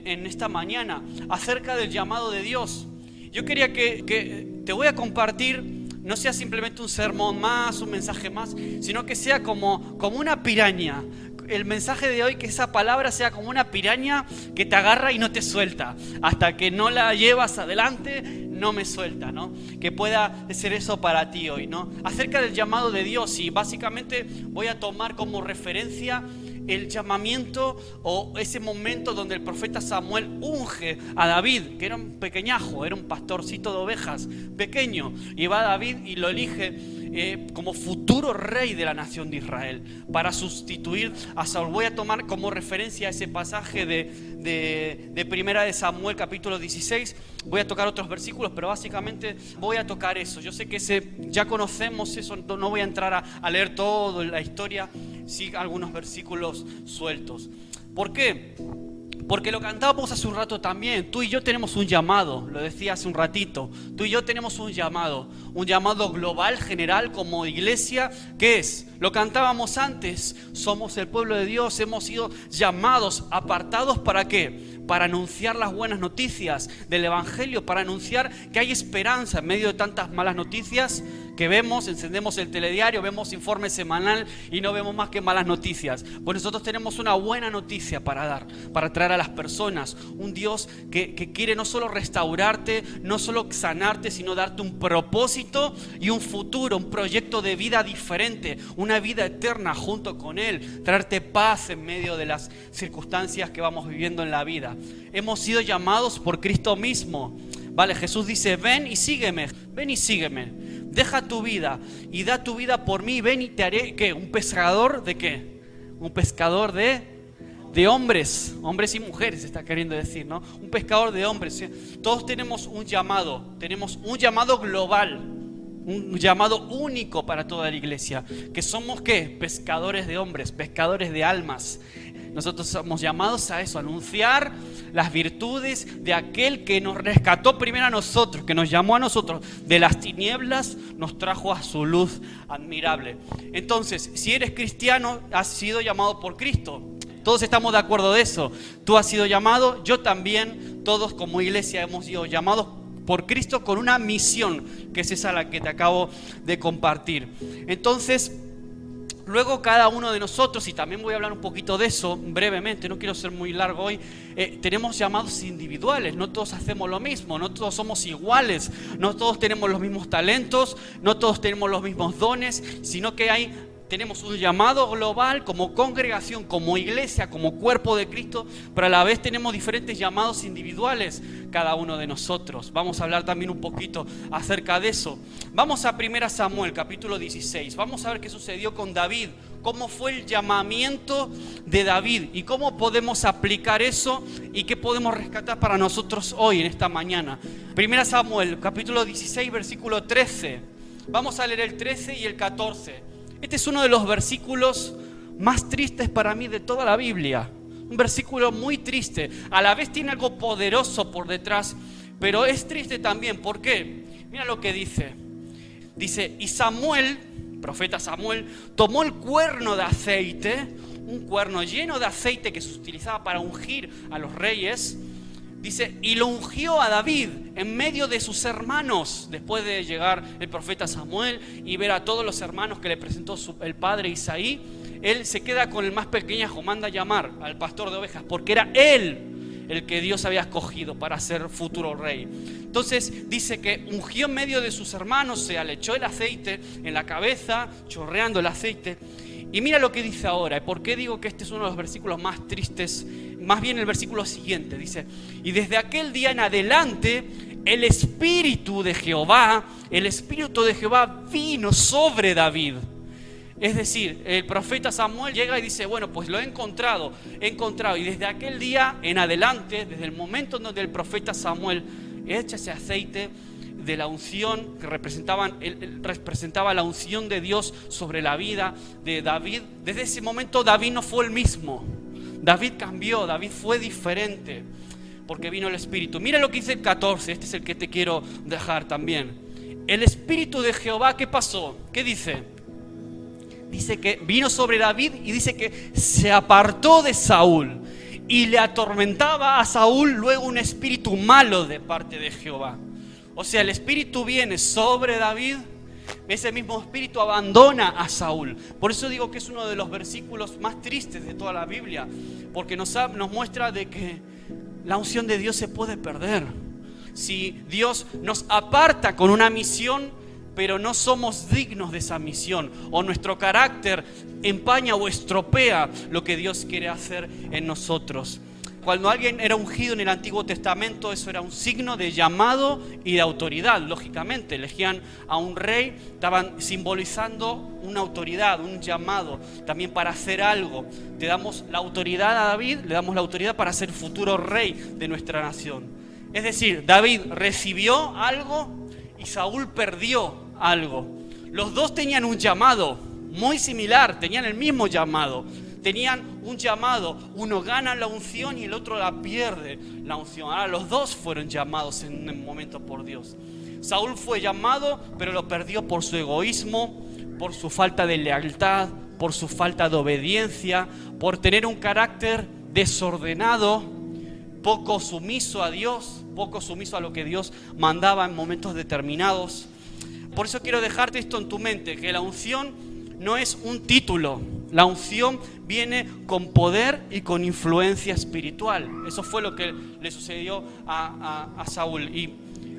en esta mañana acerca del llamado de Dios. Yo quería que te voy a compartir, no sea simplemente un sermón más, un mensaje más, sino que sea como una piraña. El mensaje de hoy, que esa palabra sea como una piraña que te agarra y no te suelta. Hasta que no la llevas adelante, no me suelta, ¿no? Que pueda ser eso para ti hoy, ¿no? Acerca del llamado de Dios, y básicamente voy a tomar como referencia el llamamiento o ese momento donde el profeta Samuel unge a David, que era un pequeñajo, era un pastorcito de ovejas pequeño, y va a David y lo elige como futuro rey de la nación de Israel para sustituir a Saúl. Voy a tomar como referencia ese pasaje de Primera de Samuel capítulo 16. Voy a tocar otros versículos, pero básicamente voy a tocar eso. Yo sé que ya conocemos eso, no voy a entrar a leer toda la historia, sí algunos versículos sueltos. ¿Por qué? Porque lo cantábamos hace un rato también. Tú y yo tenemos un llamado, lo decía hace un ratito. Tú y yo tenemos un llamado global, general, como iglesia. ¿Qué es? Lo cantábamos antes. Somos el pueblo de Dios, hemos sido llamados, apartados, ¿para qué? Para anunciar las buenas noticias del Evangelio, para anunciar que hay esperanza en medio de tantas malas noticias que vemos. Encendemos el telediario, vemos informe semanal y no vemos más que malas noticias. Pues nosotros tenemos una buena noticia para dar, para traer a las personas. Un Dios que quiere no solo restaurarte, no solo sanarte, sino darte un propósito y un futuro, un proyecto de vida diferente, una vida eterna junto con Él, traerte paz en medio de las circunstancias que vamos viviendo en la vida. Hemos sido llamados por Cristo mismo. Vale, Jesús dice, ven y sígueme, deja tu vida y da tu vida por mí, ven y te haré, ¿qué? ¿Un pescador de qué? Un pescador de hombres y mujeres, está queriendo decir, ¿no? Un pescador de hombres, ¿sí? Todos tenemos un llamado global, un llamado único para toda la iglesia, que somos, ¿qué? Pescadores de hombres, pescadores de almas. Nosotros somos llamados a eso, a anunciar las virtudes de aquel que nos rescató primero a nosotros, que nos llamó a nosotros de las tinieblas, nos trajo a su luz admirable. Entonces, si eres cristiano, has sido llamado por Cristo. Todos estamos de acuerdo de eso. Tú has sido llamado, yo también, todos como iglesia hemos sido llamados por Cristo con una misión, que es esa la que te acabo de compartir. Entonces, luego cada uno de nosotros, y también voy a hablar un poquito de eso brevemente, no quiero ser muy largo hoy, tenemos llamados individuales. No todos hacemos lo mismo, no todos somos iguales, no todos tenemos los mismos talentos, no todos tenemos los mismos dones, sino que tenemos un llamado global como congregación, como iglesia, como cuerpo de Cristo, pero a la vez tenemos diferentes llamados individuales cada uno de nosotros. Vamos a hablar también un poquito acerca de eso. Vamos a 1 Samuel capítulo 16. Vamos a ver qué sucedió con David, cómo fue el llamamiento de David y cómo podemos aplicar eso y qué podemos rescatar para nosotros hoy en esta mañana. 1 Samuel capítulo 16 versículo 13. Vamos a leer el 13 y el 14. Este es uno de los versículos más tristes para mí de toda la Biblia. Un versículo muy triste. A la vez tiene algo poderoso por detrás, pero es triste también. ¿Por qué? Mira lo que dice. Dice, y Samuel, profeta Samuel, tomó el cuerno de aceite, un cuerno lleno de aceite que se utilizaba para ungir a los reyes. Dice, y lo ungió a David en medio de sus hermanos. Después de llegar el profeta Samuel y ver a todos los hermanos que le presentó el padre Isaí, él se queda con el más pequeño, manda a llamar al pastor de ovejas, porque era él el que Dios había escogido para ser futuro rey. Entonces dice que ungió en medio de sus hermanos, se le echó el aceite en la cabeza, chorreando el aceite. Y mira lo que dice ahora. ¿Por qué digo que este es uno de los versículos más tristes? Más bien el versículo siguiente. Dice, y desde aquel día en adelante, el Espíritu de Jehová vino sobre David. Es decir, el profeta Samuel llega y dice, bueno, pues lo he encontrado. Y desde aquel día en adelante, desde el momento en donde el profeta Samuel echa ese aceite de la unción que representaba la unción de Dios sobre la vida de David, desde ese momento David no fue el mismo. David cambió, David fue diferente, porque vino el Espíritu. Mira lo que dice el 14, este es el que te quiero dejar también. El Espíritu de Jehová, ¿qué pasó? ¿Qué dice? Dice que vino sobre David y dice que se apartó de Saúl y le atormentaba a Saúl luego un espíritu malo de parte de Jehová. O sea, el espíritu viene sobre David, ese mismo espíritu abandona a Saúl. Por eso digo que es uno de los versículos más tristes de toda la Biblia, porque nos muestra de que la unción de Dios se puede perder. Si Dios nos aparta con una misión, pero no somos dignos de esa misión, o nuestro carácter empaña o estropea lo que Dios quiere hacer en nosotros. Cuando alguien era ungido en el Antiguo Testamento, eso era un signo de llamado y de autoridad. Lógicamente, elegían a un rey, estaban simbolizando una autoridad, un llamado, también para hacer algo. Le damos la autoridad a David, le damos la autoridad para ser futuro rey de nuestra nación. Es decir, David recibió algo y Saúl perdió algo. Los dos tenían un llamado muy similar, tenían el mismo llamado. Tenían un llamado, uno gana la unción y el otro la pierde la unción. Ahora los dos fueron llamados en un momento por Dios. Saúl fue llamado, pero lo perdió por su egoísmo, por su falta de lealtad, por su falta de obediencia, por tener un carácter desordenado, poco sumiso a Dios, poco sumiso a lo que Dios mandaba en momentos determinados. Por eso quiero dejarte esto en tu mente, que la unción no es un título. La unción viene con poder y con influencia espiritual. Eso fue lo que le sucedió a Saúl. Y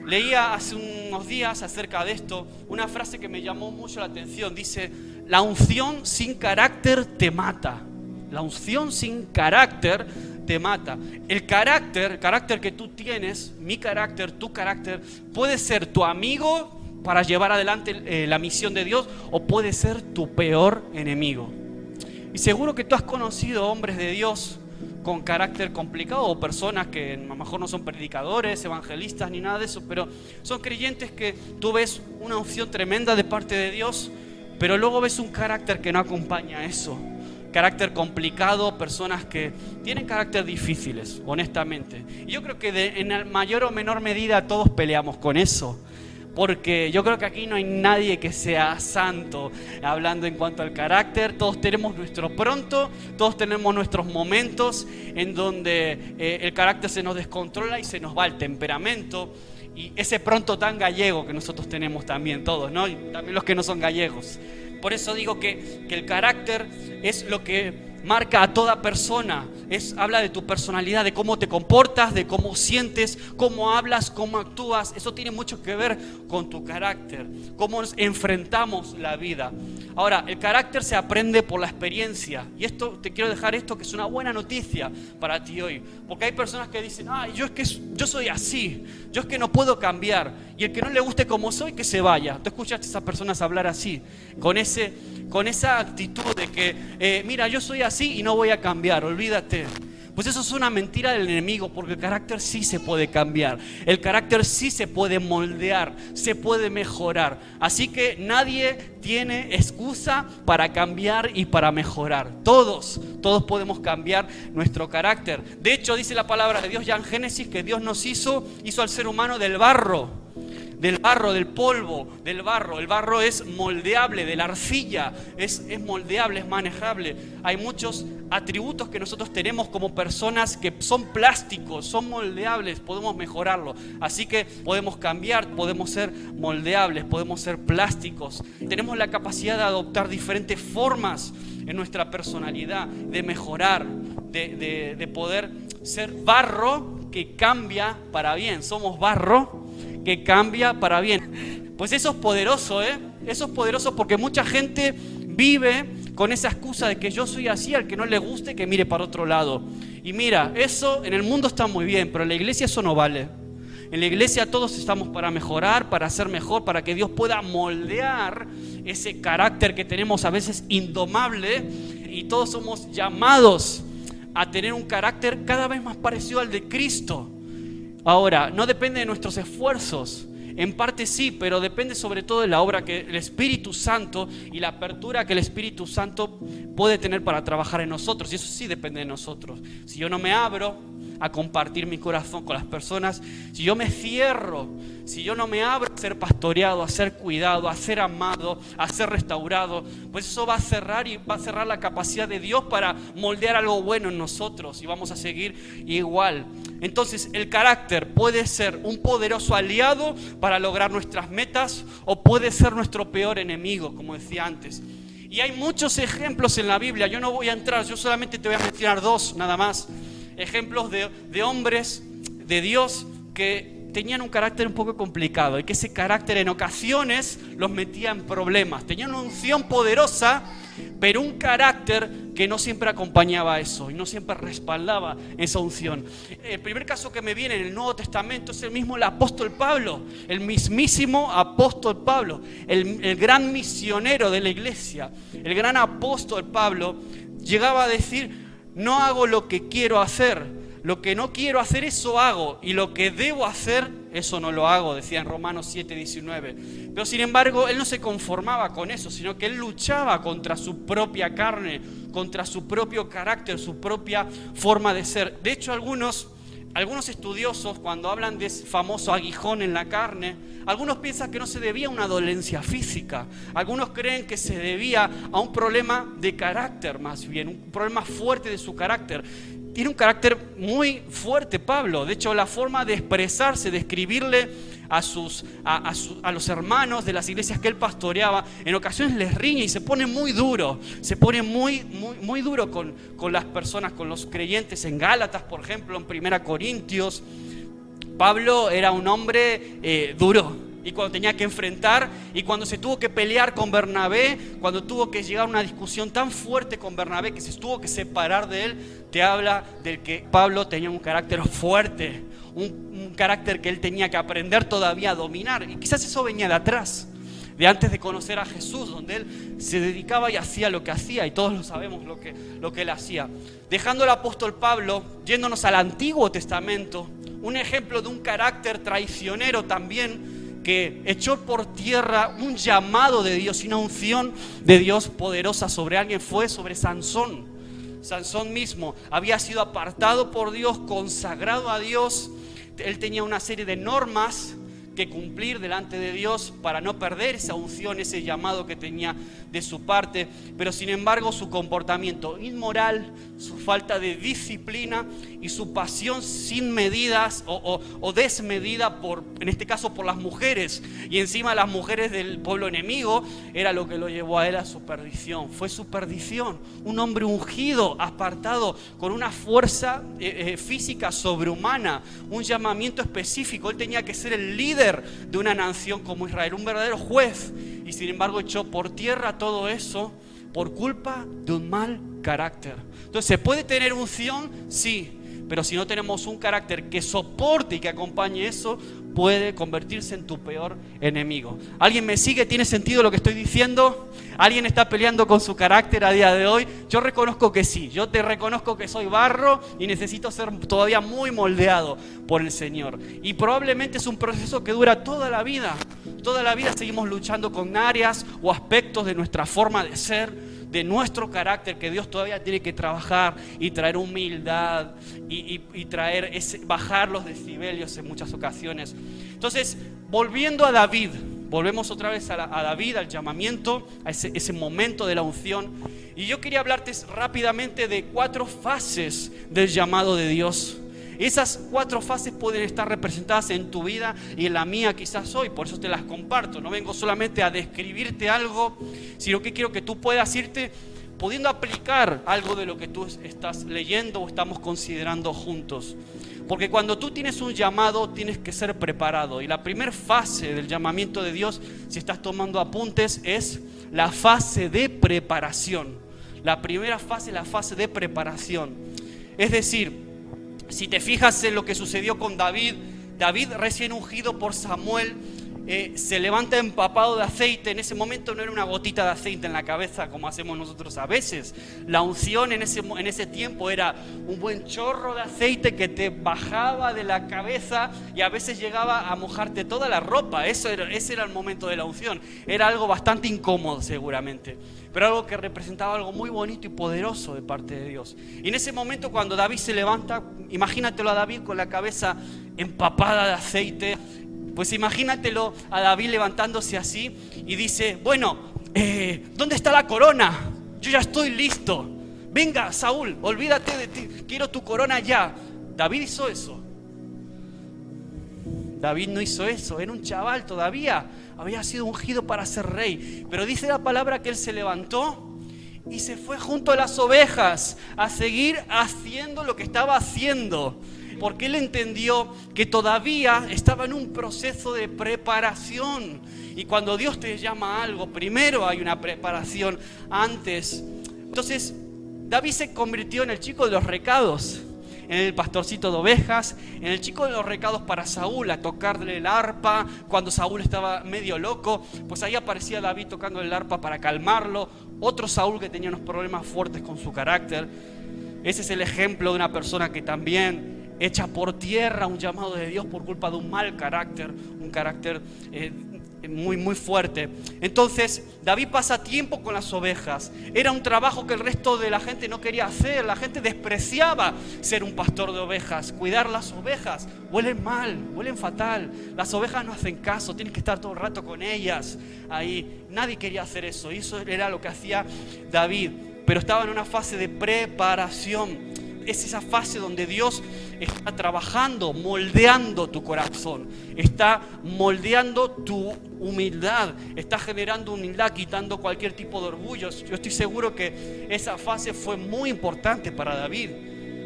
leía hace unos días acerca de esto una frase que me llamó mucho la atención. Dice: la unción sin carácter te mata. La unción sin carácter te mata. El carácter que tú tienes, mi carácter, tu carácter, puede ser tu amigo para llevar adelante la misión de Dios, o puede ser tu peor enemigo. Y seguro que tú has conocido hombres de Dios con carácter complicado, o personas que a lo mejor no son predicadores, evangelistas ni nada de eso, pero son creyentes que tú ves una unción tremenda de parte de Dios, pero luego ves un carácter que no acompaña eso. Carácter complicado, personas que tienen carácter difíciles, honestamente. Y yo creo que en mayor o menor medida todos peleamos con eso. Porque yo creo que aquí no hay nadie que sea santo hablando en cuanto al carácter. Todos tenemos nuestro pronto, todos tenemos nuestros momentos en donde el carácter se nos descontrola y se nos va el temperamento. Y ese pronto tan gallego que nosotros tenemos también todos, ¿no? Y también los que no son gallegos. Por eso digo que el carácter es lo que marca a toda persona. Habla de tu personalidad, de cómo te comportas, de cómo sientes, cómo hablas, cómo actúas. Eso tiene mucho que ver con tu carácter, cómo nos enfrentamos la vida. Ahora, el carácter se aprende por la experiencia. Y esto, te quiero dejar esto, que es una buena noticia para ti hoy. Porque hay personas que dicen: yo soy así, yo es que no puedo cambiar. Y el que no le guste como soy, que se vaya. Tú escuchaste a esas personas hablar así, con esa actitud de que, mira, yo soy así y no voy a cambiar, olvídate. Pues eso es una mentira del enemigo, porque el carácter sí se puede cambiar, el carácter sí se puede moldear, se puede mejorar. Así que nadie tiene excusa para cambiar y para mejorar. Todos podemos cambiar nuestro carácter. De hecho, dice la palabra de Dios ya en Génesis que Dios nos hizo al ser humano del barro, del polvo, del barro. El barro es moldeable, de la arcilla, es moldeable, es manejable. Hay muchos atributos que nosotros tenemos como personas que son plásticos, son moldeables, podemos mejorarlo. Así que podemos cambiar, podemos ser moldeables, podemos ser plásticos. Tenemos la capacidad de adoptar diferentes formas en nuestra personalidad, de mejorar, de poder ser barro que cambia para bien. Somos barro que cambia para bien. Pues eso es poderoso, Eso es poderoso, porque mucha gente vive con esa excusa de que yo soy así, al que no le guste que mire para otro lado. Y mira, eso en el mundo está muy bien, pero en la iglesia eso no vale. En la iglesia todos estamos para mejorar, para ser mejor, para que Dios pueda moldear ese carácter que tenemos a veces indomable, y todos somos llamados a tener un carácter cada vez más parecido al de Cristo. Ahora, no depende de nuestros esfuerzos, en parte sí, pero depende sobre todo de la obra que el Espíritu Santo y la apertura que el Espíritu Santo puede tener para trabajar en nosotros, y eso sí depende de nosotros. Si yo no me abro a compartir mi corazón con las personas, si yo me cierro, si yo no me abro a ser pastoreado, a ser cuidado, a ser amado, a ser restaurado, pues eso va a cerrar la capacidad de Dios para moldear algo bueno en nosotros y vamos a seguir igual. Entonces el carácter puede ser un poderoso aliado para lograr nuestras metas o puede ser nuestro peor enemigo, como decía antes. Y hay muchos ejemplos en la Biblia, yo no voy a entrar, yo solamente te voy a mencionar 2 nada más. Ejemplos de hombres de Dios que tenían un carácter un poco complicado y que ese carácter en ocasiones los metía en problemas. Tenían una unción poderosa, pero un carácter que no siempre acompañaba eso y no siempre respaldaba esa unción. El primer caso que me viene en el Nuevo Testamento es el apóstol Pablo, el mismísimo apóstol Pablo, el gran misionero de la iglesia. El gran apóstol Pablo llegaba a decir: no hago lo que quiero hacer, lo que no quiero hacer eso hago, y lo que debo hacer eso no lo hago, decía en Romanos 7:19. Pero sin embargo él no se conformaba con eso, sino que él luchaba contra su propia carne, contra su propio carácter, su propia forma de ser. De hecho algunos estudiosos, cuando hablan de ese famoso aguijón en la carne, algunos piensan que no se debía a una dolencia física. Algunos creen que se debía a un problema de carácter, más bien, un problema fuerte de su carácter. Tiene un carácter muy fuerte Pablo. De hecho, la forma de expresarse, de escribirle a los hermanos de las iglesias que él pastoreaba, en ocasiones les riñe y se pone muy duro. Se pone muy duro con las personas, con los creyentes. En Gálatas, por ejemplo, en 1 Corintios, Pablo era un hombre duro. Y cuando tenía que enfrentar, y cuando se tuvo que pelear con Bernabé, cuando tuvo que llegar a una discusión tan fuerte con Bernabé que se tuvo que separar de él, te habla del que Pablo tenía un carácter fuerte, un carácter que él tenía que aprender todavía a dominar. Y quizás eso venía de atrás, de antes de conocer a Jesús, donde él se dedicaba y hacía lo que hacía, y todos lo sabemos lo que él hacía. Dejando al apóstol Pablo, yéndonos al Antiguo Testamento, un ejemplo de un carácter traicionero también, que echó por tierra un llamado de Dios y una unción de Dios poderosa sobre alguien, fue sobre Sansón. Sansón mismo había sido apartado por Dios, consagrado a Dios. Él tenía una serie de normas que cumplir delante de Dios para no perder esa unción, ese llamado que tenía de su parte. Pero sin embargo su comportamiento inmoral, su falta de disciplina y su pasión sin medidas o desmedida en este caso por las mujeres, y encima las mujeres del pueblo enemigo, era lo que lo llevó a él a su perdición. Fue su perdición. Un hombre ungido, apartado, con una fuerza física sobrehumana, un llamamiento específico. Él tenía que ser el líder de una nación como Israel, un verdadero juez, y sin embargo echó por tierra todo eso por culpa de un mal carácter. Entonces, ¿se puede tener unción? Sí, pero si no tenemos un carácter que soporte y que acompañe eso, puede convertirse en tu peor enemigo. ¿Alguien me sigue? ¿Tiene sentido lo que estoy diciendo? ¿Alguien está peleando con su carácter a día de hoy? Yo reconozco que sí. Yo te reconozco que soy barro y necesito ser todavía muy moldeado por el Señor. Y probablemente es un proceso que dura toda la vida. Toda la vida seguimos luchando con áreas o aspectos de nuestra forma de ser, de nuestro carácter, que Dios todavía tiene que trabajar y traer humildad y traer bajar los decibelios en muchas ocasiones. Entonces, volviendo a David, volvemos otra vez a David, al llamamiento, a ese momento de la unción. Y yo quería hablarte rápidamente de 4 fases del llamado de Dios. Esas 4 fases pueden estar representadas en tu vida y en la mía quizás hoy, por eso te las comparto. No vengo solamente a describirte algo, sino que quiero que tú puedas irte pudiendo aplicar algo de lo que tú estás leyendo o estamos considerando juntos. Porque cuando tú tienes un llamado, tienes que ser preparado. Y la primera fase del llamamiento de Dios, si estás tomando apuntes, es la fase de preparación. La primera fase es la fase de preparación. Es decir, si te fijas en lo que sucedió con David recién ungido por Samuel, se levanta empapado de aceite. En ese momento no era una gotita de aceite en la cabeza como hacemos nosotros a veces. La unción en ese tiempo era un buen chorro de aceite que te bajaba de la cabeza y a veces llegaba a mojarte toda la ropa. Ese era el momento de la unción. Era algo bastante incómodo seguramente, pero algo que representaba algo muy bonito y poderoso de parte de Dios. Y en ese momento cuando David se levanta, imagínatelo a David con la cabeza empapada de aceite. Pues imagínatelo a David levantándose así y dice, bueno, ¿dónde está la corona? Yo ya estoy listo. Venga, Saúl, olvídate de ti, quiero tu corona ya. David hizo eso. David no hizo eso, era un chaval todavía, había sido ungido para ser rey. Pero dice la palabra que él se levantó y se fue junto a las ovejas a seguir haciendo lo que estaba haciendo. Porque él entendió que todavía estaba en un proceso de preparación. Y cuando Dios te llama a algo, primero hay una preparación antes. Entonces, David se convirtió en el chico de los recados, en el pastorcito de ovejas, en el chico de los recados para Saúl, a tocarle el arpa. Cuando Saúl estaba medio loco, pues ahí aparecía David tocando el arpa para calmarlo. Otro Saúl que tenía unos problemas fuertes con su carácter. Ese es el ejemplo de una persona que también echa por tierra un llamado de Dios por culpa de un mal carácter, un carácter muy, muy fuerte. Entonces David pasa tiempo con las ovejas. Era un trabajo que el resto de la gente no quería hacer. La gente despreciaba ser un pastor de ovejas, cuidar las ovejas. Huelen mal, huelen fatal. Las ovejas no hacen caso, tienes que estar todo el rato con ellas ahí. Nadie quería hacer eso, y eso era lo que hacía David. Pero estaba en una fase de preparación. Es esa fase donde Dios está trabajando, moldeando tu corazón, está moldeando tu humildad, está generando humildad, quitando cualquier tipo de orgullo. Yo estoy seguro que esa fase fue muy importante para David.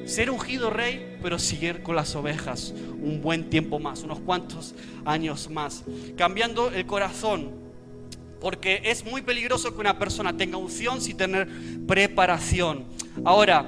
Ser ungido rey, pero seguir con las ovejas un buen tiempo más, unos cuantos años más, cambiando el corazón. Porque es muy peligroso que una persona tenga unción sin tener preparación. Ahora,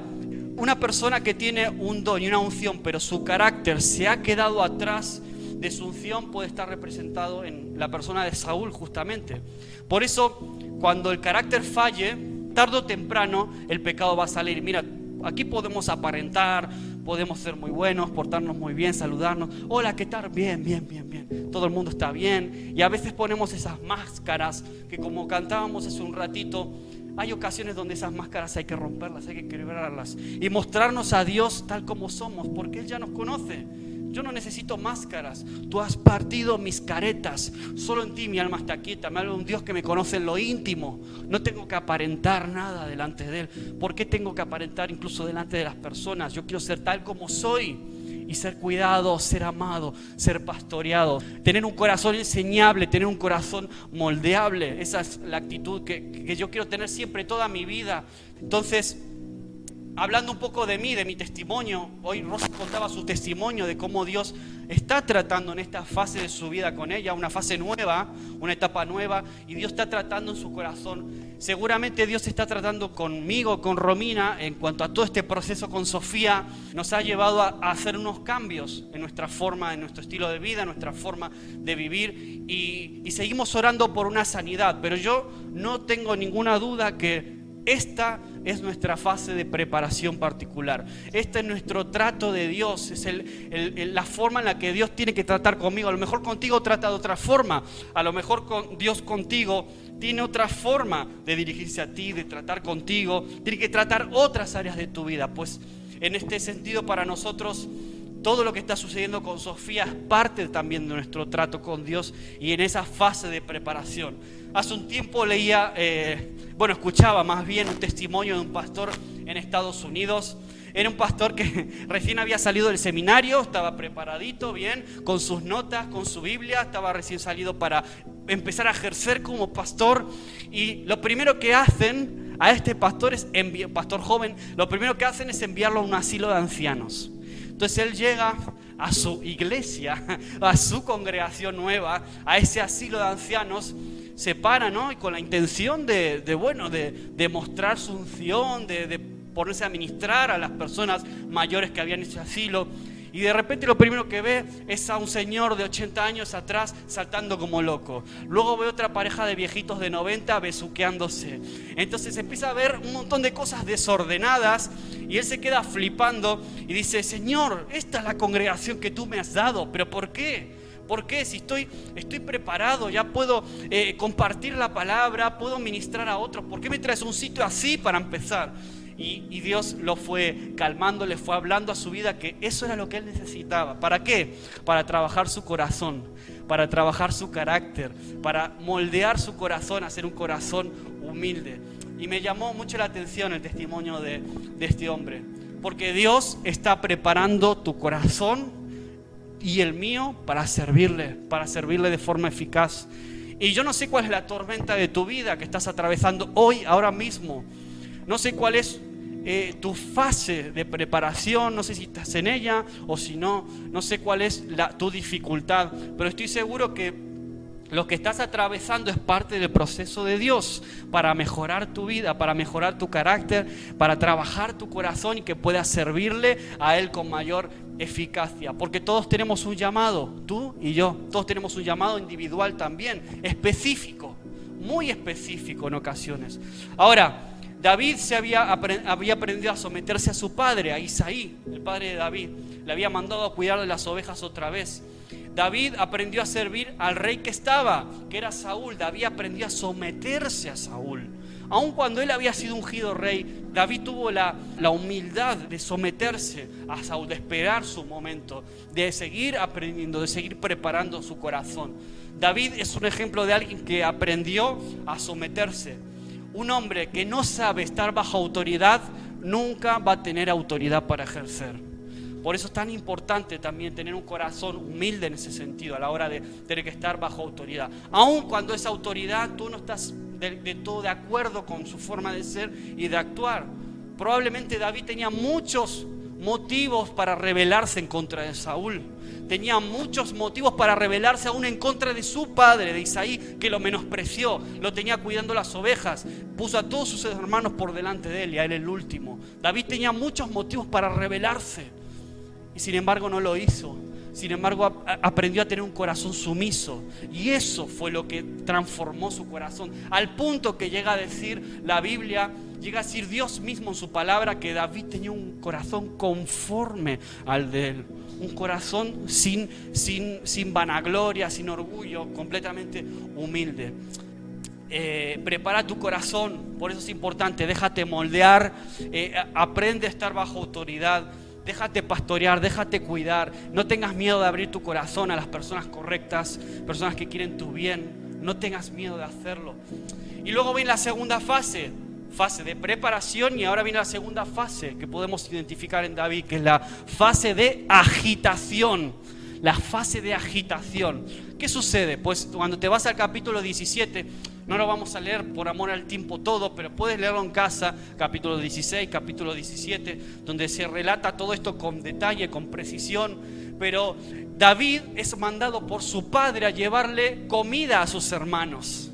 una persona que tiene un don y una unción, pero su carácter se ha quedado atrás de su unción, puede estar representado en la persona de Saúl justamente. Por eso, cuando el carácter falle, tarde o temprano el pecado va a salir. Mira, aquí podemos aparentar, podemos ser muy buenos, portarnos muy bien, saludarnos. Hola, ¿qué tal? Bien, bien, bien, bien. Todo el mundo está bien. Y a veces ponemos esas máscaras que, como cantábamos hace un ratito, hay ocasiones donde esas máscaras hay que romperlas, hay que quebrarlas y mostrarnos a Dios tal como somos, porque Él ya nos conoce. Yo no necesito máscaras. Tú has partido mis caretas. Solo en ti mi alma está quieta. Me habla de un Dios que me conoce en lo íntimo. No tengo que aparentar nada delante de Él. ¿Por qué tengo que aparentar incluso delante de las personas? Yo quiero ser tal como soy y ser cuidado, ser amado, ser pastoreado. Tener un corazón enseñable, tener un corazón moldeable. Esa es la actitud que yo quiero tener siempre, toda mi vida. Entonces, hablando un poco de mí, de mi testimonio, hoy Rosy contaba su testimonio de cómo Dios está tratando en esta fase de su vida con ella, una fase nueva, una etapa nueva, y Dios está tratando en su corazón. Seguramente Dios está tratando conmigo, con Romina, en cuanto a todo este proceso con Sofía. Nos ha llevado a hacer unos cambios en nuestra forma, en nuestro estilo de vida, en nuestra forma de vivir, y seguimos orando por una sanidad. Pero yo no tengo ninguna duda que esta es nuestra fase de preparación particular. Este es nuestro trato de Dios. Es la forma en la que Dios tiene que tratar conmigo. A lo mejor contigo trata de otra forma. A lo mejor Dios contigo tiene otra forma de dirigirse a ti, de tratar contigo. Tiene que tratar otras áreas de tu vida. Pues en este sentido, para nosotros, todo lo que está sucediendo con Sofía es parte también de nuestro trato con Dios y en esa fase de preparación. Hace un tiempo leía, escuchaba más bien un testimonio de un pastor en Estados Unidos. Era un pastor que recién había salido del seminario, estaba preparadito, bien, con sus notas, con su Biblia, estaba recién salido para empezar a ejercer como pastor. Y lo primero que hacen a este pastor, pastor joven, lo primero que hacen es enviarlo a un asilo de ancianos. Entonces él llega a su iglesia, a su congregación nueva, a ese asilo de ancianos, se para, ¿no? Y con la intención de mostrar su unción, de ponerse a ministrar a las personas mayores que habían en ese asilo. Y de repente lo primero que ve es a un señor de 80 años atrás saltando como loco. Luego ve otra pareja de viejitos de 90 besuqueándose. Entonces empieza a ver un montón de cosas desordenadas y él se queda flipando y dice: Señor, esta es la congregación que tú me has dado, ¿pero por qué? ¿Por qué? Si estoy preparado, ya puedo compartir la palabra, puedo ministrar a otros. ¿Por qué me traes un sitio así para empezar? Y Dios lo fue calmando, le fue hablando a su vida que eso era lo que él necesitaba. ¿Para qué? Para trabajar su corazón, para trabajar su carácter, para moldear su corazón, hacer un corazón humilde. Y me llamó mucho la atención el testimonio de este hombre, porque Dios está preparando tu corazón y el mío para servirle de forma eficaz. Y yo no sé cuál es la tormenta de tu vida que estás atravesando hoy, ahora mismo. No sé cuál es tu fase de preparación, no sé si estás en ella o si no, no sé cuál es tu dificultad, pero estoy seguro que lo que estás atravesando es parte del proceso de Dios para mejorar tu vida, para mejorar tu carácter, para trabajar tu corazón y que puedas servirle a Él con mayor eficacia. Porque todos tenemos un llamado, tú y yo, todos tenemos un llamado individual también, específico, muy específico en ocasiones. Ahora, David había aprendido a someterse a su padre, a Isaí, el padre de David. Le había mandado a cuidar de las ovejas otra vez. David aprendió a servir al rey que estaba, que era Saúl. David aprendió a someterse a Saúl. Aun cuando él había sido ungido rey, David tuvo la humildad de someterse a Saúl, de esperar su momento, de seguir aprendiendo, de seguir preparando su corazón. David es un ejemplo de alguien que aprendió a someterse. Un hombre que no sabe estar bajo autoridad nunca va a tener autoridad para ejercer. Por eso es tan importante también tener un corazón humilde en ese sentido a la hora de tener que estar bajo autoridad. Aun cuando esa autoridad tú no estás de todo de acuerdo con su forma de ser y de actuar. Probablemente David tenía muchos motivos para rebelarse en contra de Saúl. Tenía muchos motivos para rebelarse aún en contra de su padre, de Isaí, que lo menospreció, lo tenía cuidando las ovejas, puso a todos sus hermanos por delante de él y a él el último. David tenía muchos motivos para rebelarse y sin embargo no lo hizo. Sin embargo aprendió a tener un corazón sumiso y eso fue lo que transformó su corazón, al punto que llega a decir la Biblia, llega a decir Dios mismo en su palabra que David tenía un corazón conforme al de él. Un corazón sin vanagloria, sin orgullo, completamente humilde. Prepara tu corazón, por eso es importante, déjate moldear, aprende a estar bajo autoridad, déjate pastorear, déjate cuidar, no tengas miedo de abrir tu corazón a las personas correctas, personas que quieren tu bien, no tengas miedo de hacerlo. Y luego viene la segunda fase de preparación, y ahora viene la segunda fase que podemos identificar en David, que es la fase de agitación. La fase de agitación. ¿Qué sucede? Pues cuando te vas al capítulo 17, no lo vamos a leer por amor al tiempo todo, pero puedes leerlo en casa, capítulo 16, capítulo 17, donde se relata todo esto con detalle, con precisión. Pero David es mandado por su padre a llevarle comida a sus hermanos.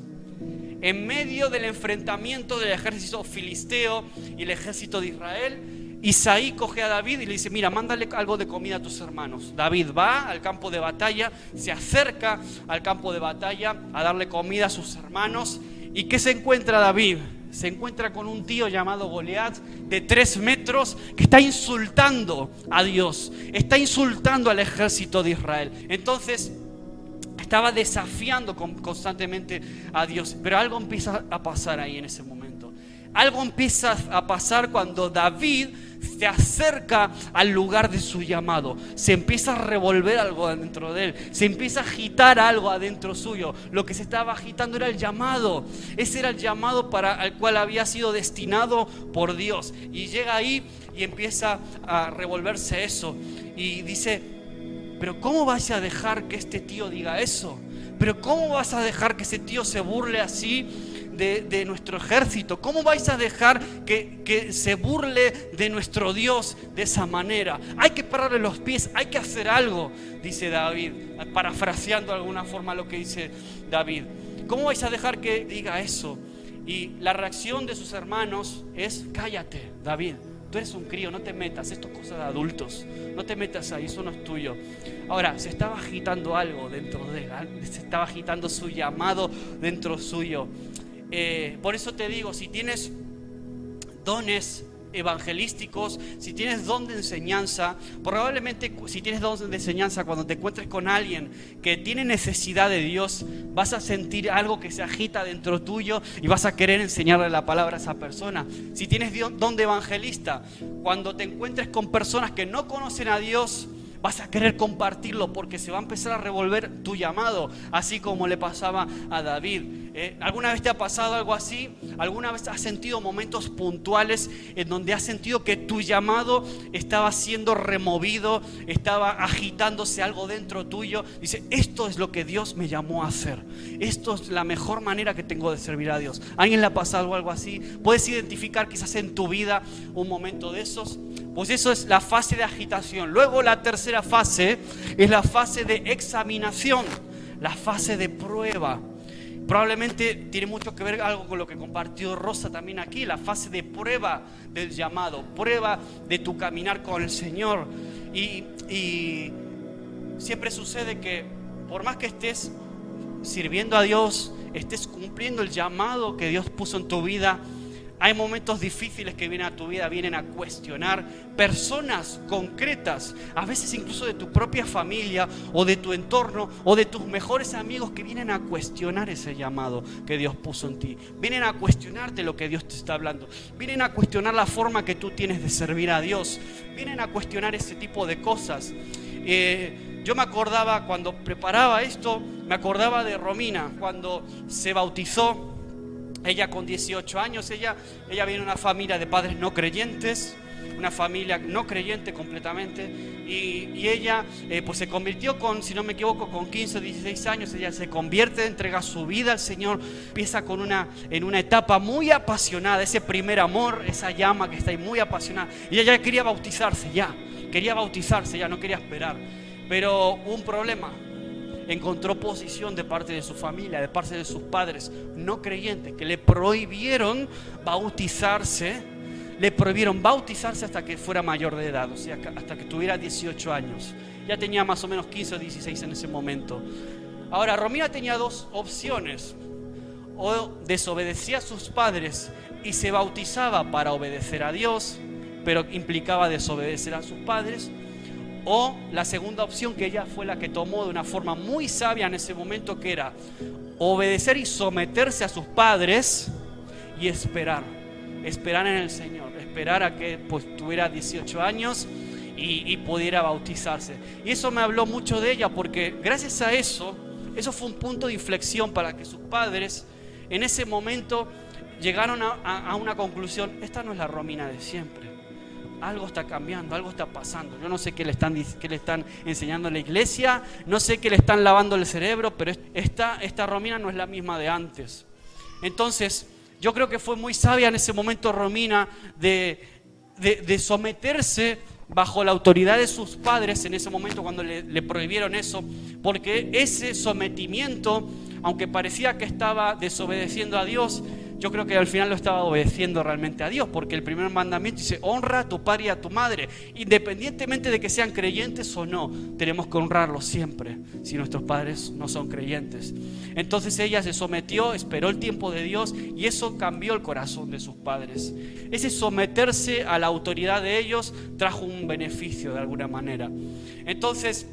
En medio del enfrentamiento del ejército filisteo y el ejército de Israel, Isaí coge a David y le dice: mira, mándale algo de comida a tus hermanos. David va al campo de batalla, se acerca al campo de batalla a darle comida a sus hermanos. ¿Y qué se encuentra David? Se encuentra con un tío llamado Goliat de 3 metros que está insultando a Dios, está insultando al ejército de Israel. Entonces estaba desafiando constantemente a Dios, pero algo empieza a pasar ahí en ese momento. Algo empieza a pasar cuando David se acerca al lugar de su llamado. Se empieza a revolver algo adentro de él, se empieza a agitar algo adentro suyo. Lo que se estaba agitando era el llamado. Ese era el llamado para el cual había sido destinado por Dios. Y llega ahí y empieza a revolverse eso. Y dice: pero ¿cómo vas a dejar que este tío diga eso? ¿Pero cómo vas a dejar que ese tío se burle así de nuestro ejército? ¿Cómo vais a dejar que se burle de nuestro Dios de esa manera? Hay que pararle los pies, hay que hacer algo, dice David, parafraseando de alguna forma lo que dice David. ¿Cómo vais a dejar que diga eso? Y la reacción de sus hermanos es: cállate, David, Tú eres un crío, no te metas, esto es cosa de adultos, no te metas ahí, eso no es tuyo. Ahora, se estaba agitando algo dentro de él, se estaba agitando su llamado dentro suyo. Por eso te digo, si tienes dones evangelísticos, si tienes don de enseñanza, probablemente si tienes don de enseñanza, cuando te encuentres con alguien que tiene necesidad de Dios, vas a sentir algo que se agita dentro tuyo y vas a querer enseñarle la palabra a esa persona. Si tienes don de evangelista, cuando te encuentres con personas que no conocen a Dios, vas a querer compartirlo porque se va a empezar a revolver tu llamado, así como le pasaba a David. ¿Alguna vez te ha pasado algo así? ¿Alguna vez has sentido momentos puntuales en donde has sentido que tu llamado estaba siendo removido, estaba agitándose algo dentro tuyo? Dice, esto es lo que Dios me llamó a hacer. Esto es la mejor manera que tengo de servir a Dios. ¿A alguien le ha pasado algo así? ¿Puedes identificar quizás en tu vida un momento de esos? Pues eso es la fase de agitación. Luego la tercera fase es la fase de examinación, la fase de prueba. Probablemente tiene mucho que ver algo con lo que compartió Rosa también aquí, la fase de prueba del llamado, prueba de tu caminar con el Señor. Y siempre sucede que por más que estés sirviendo a Dios, estés cumpliendo el llamado que Dios puso en tu vida, hay momentos difíciles que vienen a tu vida, vienen a cuestionar personas concretas, a veces incluso de tu propia familia o de tu entorno o de tus mejores amigos, que vienen a cuestionar ese llamado que Dios puso en ti. Vienen a cuestionarte lo que Dios te está hablando. Vienen a cuestionar la forma que tú tienes de servir a Dios. Vienen a cuestionar ese tipo de cosas. Yo me acordaba cuando preparaba esto, me acordaba de Romina cuando se bautizó. Ella con 18 años, ella viene de una familia de padres no creyentes, una familia no creyente completamente, y ella pues se convirtió si no me equivoco, con 15 o 16 años. Ella se convierte, entrega su vida al Señor, empieza en una etapa muy apasionada, ese primer amor, esa llama que está ahí muy apasionada. Y ella ya quería bautizarse, ya no quería esperar, pero un problema. Encontró oposición de parte de su familia, de parte de sus padres no creyentes, que le prohibieron bautizarse hasta que fuera mayor de edad, o sea, hasta que tuviera 18 años. Ya tenía más o menos 15 o 16 en ese momento. Ahora, Romina tenía dos opciones: o desobedecía a sus padres y se bautizaba para obedecer a Dios, pero implicaba desobedecer a sus padres, o la segunda opción, que ella fue la que tomó de una forma muy sabia en ese momento, que era obedecer y someterse a sus padres y esperar en el Señor, esperar a que pues tuviera 18 años y pudiera bautizarse. Y eso me habló mucho de ella, porque gracias a eso fue un punto de inflexión para que sus padres en ese momento llegaron a una conclusión: esta no es la Romina de siempre. Algo está cambiando, algo está pasando. Yo no sé qué le están enseñando en la iglesia, no sé qué le están lavando el cerebro, pero esta Romina no es la misma de antes. Entonces, yo creo que fue muy sabia en ese momento Romina de someterse bajo la autoridad de sus padres en ese momento cuando le prohibieron eso, porque ese sometimiento, aunque parecía que estaba desobedeciendo a Dios, yo creo que al final lo estaba obedeciendo realmente a Dios, porque el primer mandamiento dice: honra a tu padre y a tu madre. Independientemente de que sean creyentes o no, tenemos que honrarlos siempre si nuestros padres no son creyentes. Entonces ella se sometió, esperó el tiempo de Dios, y eso cambió el corazón de sus padres. Ese someterse a la autoridad de ellos trajo un beneficio de alguna manera. Entonces,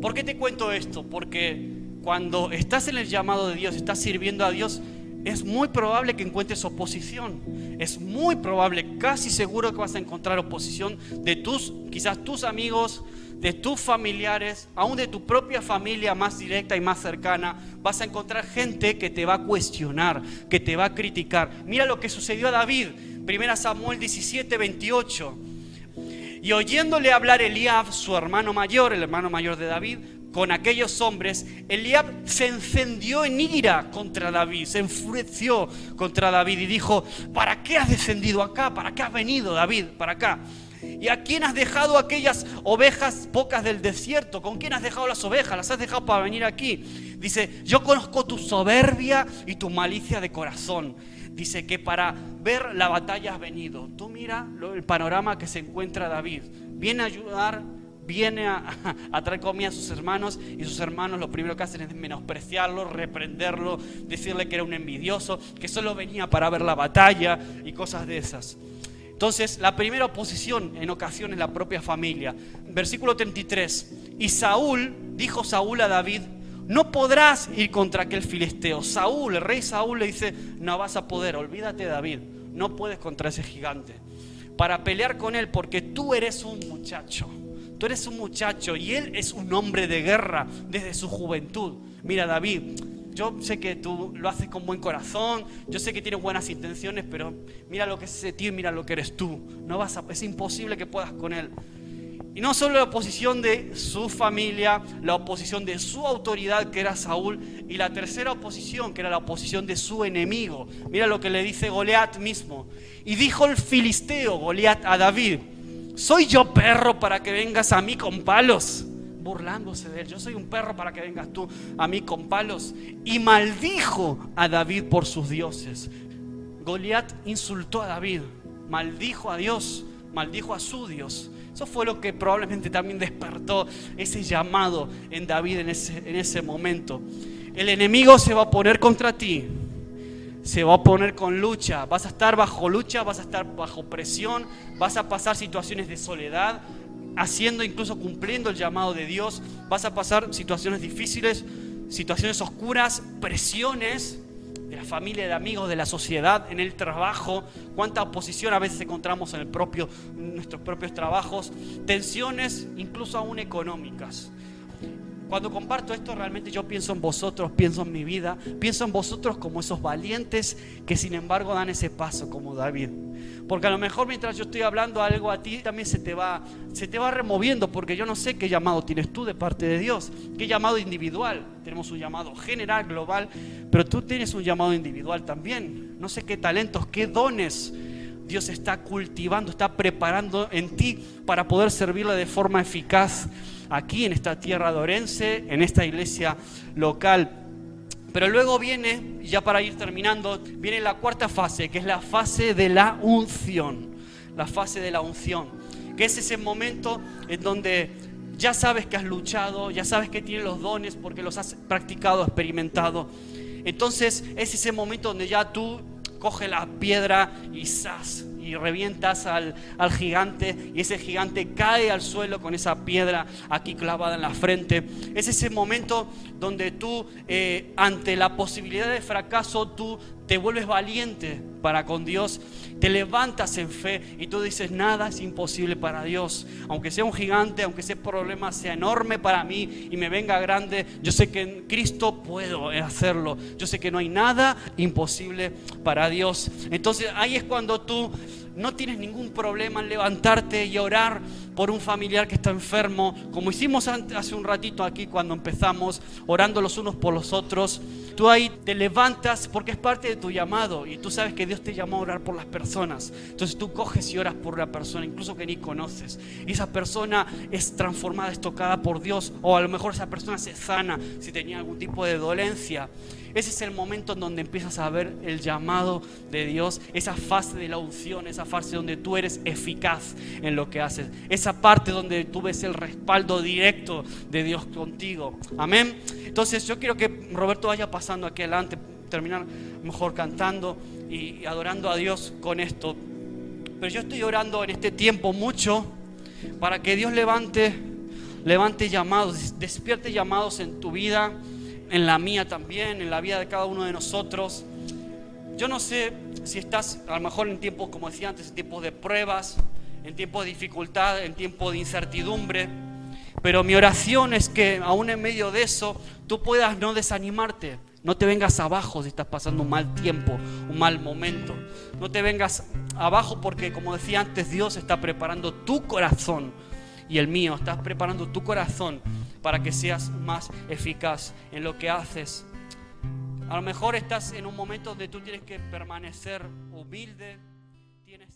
¿por qué te cuento esto? Porque cuando estás en el llamado de Dios, estás sirviendo a Dios, es muy probable que encuentres oposición. Es muy probable, casi seguro, que vas a encontrar oposición de quizás tus amigos, de tus familiares, aún de tu propia familia más directa y más cercana. Vas a encontrar gente que te va a cuestionar, que te va a criticar. Mira lo que sucedió a David, 1 Samuel 17, 28. Y oyéndole hablar Eliab, su hermano mayor, el hermano mayor de David, con aquellos hombres, Eliab se encendió en ira contra David, se enfureció contra David y dijo: ¿para qué has descendido acá? ¿Para qué has venido, David, para acá? ¿Y a quién has dejado aquellas ovejas pocas del desierto? ¿Con quién has dejado las ovejas? ¿Las has dejado para venir aquí? Dice, yo conozco tu soberbia y tu malicia de corazón. Dice que para ver la batalla has venido. Tú mira el panorama que se encuentra David. Viene a ayudar, viene a traer comida a sus hermanos, y sus hermanos lo primero que hacen es menospreciarlo, reprenderlo, decirle que era un envidioso, que solo venía para ver la batalla y cosas de esas. Entonces, la primera oposición en ocasiones la propia familia. Versículo 33. Y dijo Saúl a David, no podrás ir contra aquel filisteo. Saúl, el rey Saúl le dice, no vas a poder, olvídate David, no puedes contra ese gigante para pelear con él, porque tú eres un muchacho. Tú eres un muchacho y él es un hombre de guerra desde su juventud. Mira David, yo sé que tú lo haces con buen corazón, yo sé que tienes buenas intenciones, pero mira lo que es ese tío y mira lo que eres tú. Es imposible que puedas con él. Y no solo la oposición de su familia, la oposición de su autoridad, que era Saúl, y la tercera oposición, que era la oposición de su enemigo. Mira lo que le dice Goliat mismo. Y dijo el filisteo, Goliat, a David, ¿soy yo perro para que vengas a mí con palos? Burlándose de él, yo soy un perro para que vengas tú a mí con palos. Y maldijo a David por sus dioses. Goliat insultó a David, maldijo a Dios, maldijo a su Dios. Eso fue lo que probablemente también despertó ese llamado en David en ese momento. El enemigo se va a poner contra ti, se va a poner con lucha, vas a estar bajo lucha, vas a estar bajo presión, vas a pasar situaciones de soledad, incluso cumpliendo el llamado de Dios, vas a pasar situaciones difíciles, situaciones oscuras, presiones de la familia, de amigos, de la sociedad, en el trabajo. Cuánta oposición a veces encontramos en nuestros propios trabajos, tensiones incluso aún económicas. Cuando comparto esto, realmente yo pienso en vosotros, pienso en mi vida, pienso en vosotros como esos valientes que sin embargo dan ese paso como David. Porque a lo mejor mientras yo estoy hablando algo a ti, también se te va removiendo, porque yo no sé qué llamado tienes tú de parte de Dios, qué llamado individual. Tenemos un llamado general, global, pero tú tienes un llamado individual también. No sé qué talentos, qué dones Dios está cultivando, está preparando en ti para poder servirle de forma eficaz aquí en esta tierra de Orense, en esta iglesia local. Pero luego viene, ya para ir terminando, viene la cuarta fase, que es la fase de la unción. La fase de la unción, que es ese momento en donde ya sabes que has luchado, ya sabes que tienes los dones porque los has practicado, experimentado. Entonces es ese momento donde ya tú coges la piedra y revientas al gigante, y ese gigante cae al suelo con esa piedra aquí clavada en la frente. Es ese momento donde tú ante la posibilidad de fracaso tú te vuelves valiente para con Dios, te levantas en fe y tú dices, nada es imposible para Dios. Aunque sea un gigante, aunque ese problema sea enorme para mí y me venga grande, yo sé que en Cristo puedo hacerlo. Yo sé que no hay nada imposible para Dios. Entonces ahí es cuando tú no tienes ningún problema en levantarte y orar por un familiar que está enfermo, como hicimos hace un ratito aquí cuando empezamos, orando los unos por los otros. Tú ahí te levantas porque es parte de tu llamado y tú sabes que Dios te llamó a orar por las personas. Entonces tú coges y oras por una persona, incluso que ni conoces, y esa persona es transformada, es tocada por Dios, o a lo mejor esa persona se sana si tenía algún tipo de dolencia. Ese es el momento en donde empiezas a ver el llamado de Dios, esa fase de la unción, esa fase donde tú eres eficaz en lo que haces, esa parte donde tú ves el respaldo directo de Dios contigo. Amén. Entonces yo quiero que Roberto vaya pasando aquí adelante, terminar mejor cantando y adorando a Dios con esto. Pero yo estoy orando en este tiempo mucho para que Dios levante llamados, despierte llamados en tu vida, en la mía también, en la vida de cada uno de nosotros. Yo no sé si estás a lo mejor en tiempos, como decía antes, en tiempos de pruebas, en tiempos de dificultad, en tiempos de incertidumbre, pero mi oración es que aún en medio de eso tú puedas no desanimarte, no te vengas abajo si estás pasando un mal tiempo, un mal momento. No te vengas abajo porque, como decía antes, Dios está preparando tu corazón y el mío, estás preparando tu corazón para que seas más eficaz en lo que haces. A lo mejor estás en un momento donde tú tienes que permanecer humilde, tienes